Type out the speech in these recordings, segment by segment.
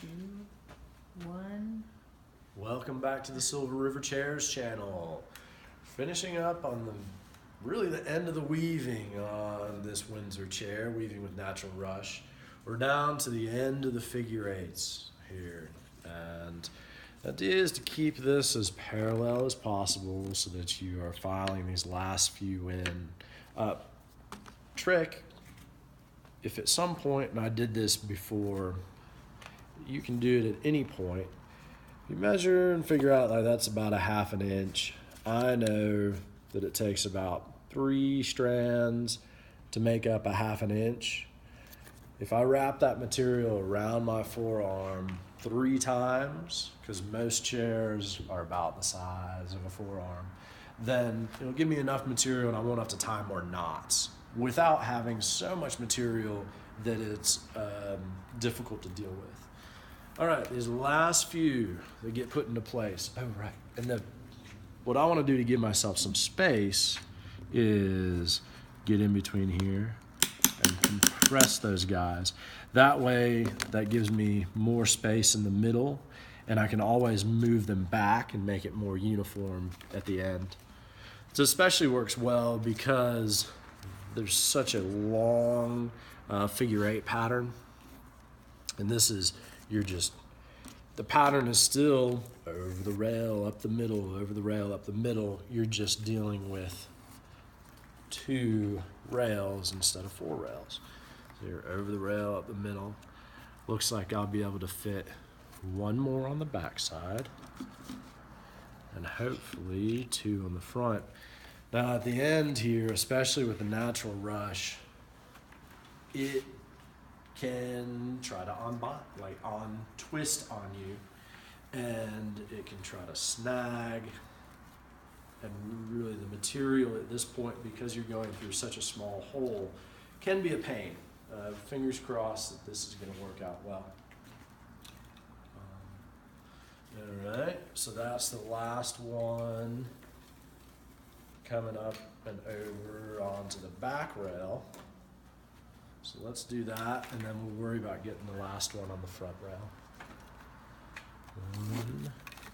2, 1. Welcome back to the Silver River Chairs channel. Finishing up on the end of the weaving on this Windsor chair, weaving with natural rush. We're down to the end of the figure eights here, and the idea is to keep this as parallel as possible so that you are filing these last few in. Trick, if at some point, and I did this before, you can do it at any point. You measure and figure out like that's about a ½ an inch. I know that it takes about 3 strands to make up a ½ an inch. If I wrap that material around my forearm 3 times, because most chairs are about the size of a forearm, then it'll give me enough material and I won't have to tie more knots without having so much material that it's difficult to deal with. All right, these last few that get put into place. Oh, right. And what I want to do to give myself some space is get in between here and compress those guys. That way, that gives me more space in the middle, and I can always move them back and make it more uniform at the end. This especially works well because there's such a long figure 8 pattern, and this is the pattern is still over the rail, up the middle, over the rail, up the middle. You're just dealing with 2 rails instead of 4 rails. So you're over the rail, up the middle. Looks like I'll be able to fit 1 more on the back side and hopefully 2 on the front. Now at the end here, especially with the natural rush, it can try to twist on you, and it can try to snag. And really the material at this point, because you're going through such a small hole, can be a pain. Fingers crossed that this is going to work out well. All right, so that's the last one coming up and over onto the back rail. So let's do that, and then we'll worry about getting the last one on the front rail.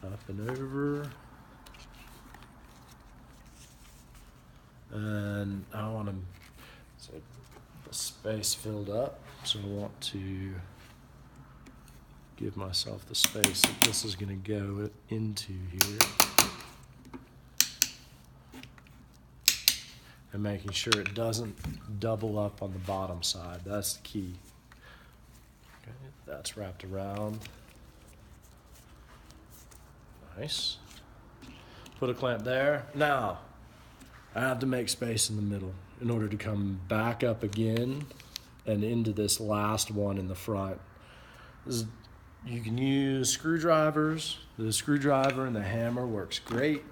1 up and over. And I want to, so the space filled up, so I want to give myself the space that this is going to go into here. And making sure it doesn't double up on the bottom side. That's the key. Okay, that's wrapped around. Nice. Put a clamp there. Now, I have to make space in the middle in order to come back up again and into this last one in the front. You can use screwdrivers. The screwdriver and the hammer works great.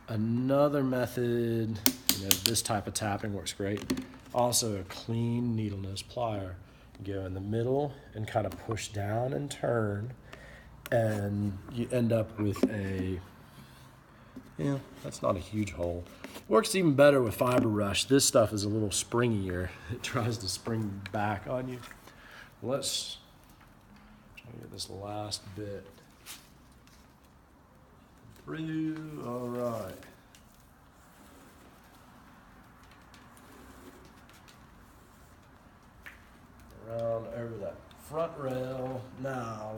Another method, this type of tapping works great. Also a clean needle nose plier. You go in the middle and kind of push down and turn, and you end up with that's not a huge hole. Works even better with fiber rush. This stuff is a little springier. It tries to spring back on you. Let's try to get this last bit through. All right. Around over that front rail. Now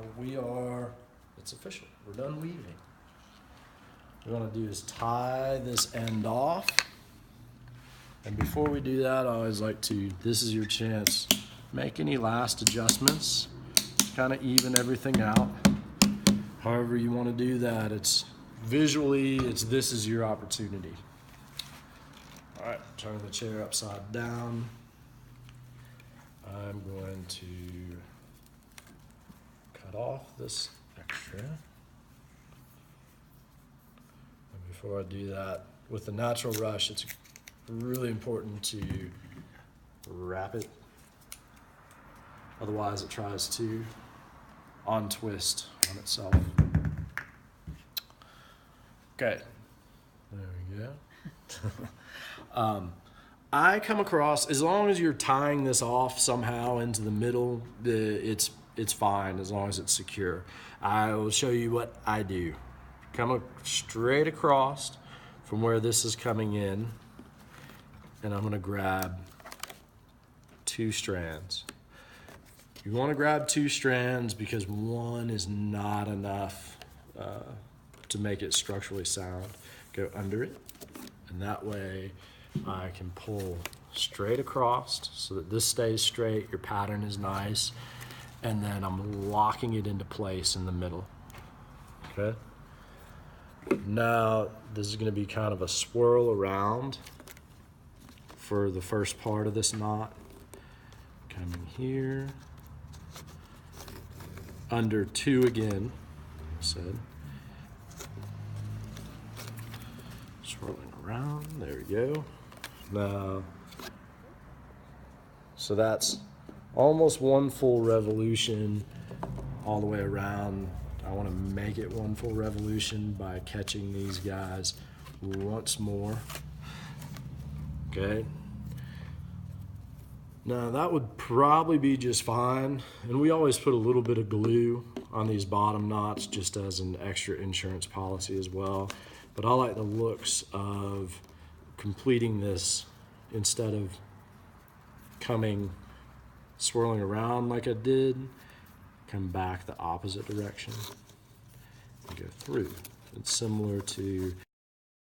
it's official. We're done weaving. What we're going to do is tie this end off. And before we do that, I always like to, this is your chance, make any last adjustments, kind of even everything out. However you want to do that, this is your opportunity. All right, turn the chair upside down. I'm going to cut off this extra. And before I do that, with the natural rush, it's really important to wrap it. Otherwise, it tries to untwist on itself. Okay, there we go. I come across, as long as you're tying this off somehow into the middle, it's it's fine as long as it's secure. I will show you what I do. Come straight across from where this is coming in, and I'm gonna grab 2 strands. You wanna grab 2 strands because one is not enough to make it structurally sound. Go under it, and that way I can pull straight across so that this stays straight, your pattern is nice, and then I'm locking it into place in the middle, okay? Now, this is gonna be kind of a swirl around for the first part of this knot. Coming here, under 2 again, I said. Swirling around, there we go. Now, so that's almost 1 full revolution all the way around. I want to make it 1 full revolution by catching these guys once more. Okay. Now that would probably be just fine. And we always put a little bit of glue on these bottom knots just as an extra insurance policy as well. But I like the looks of completing this instead of swirling around like I did, come back the opposite direction and go through. It's similar to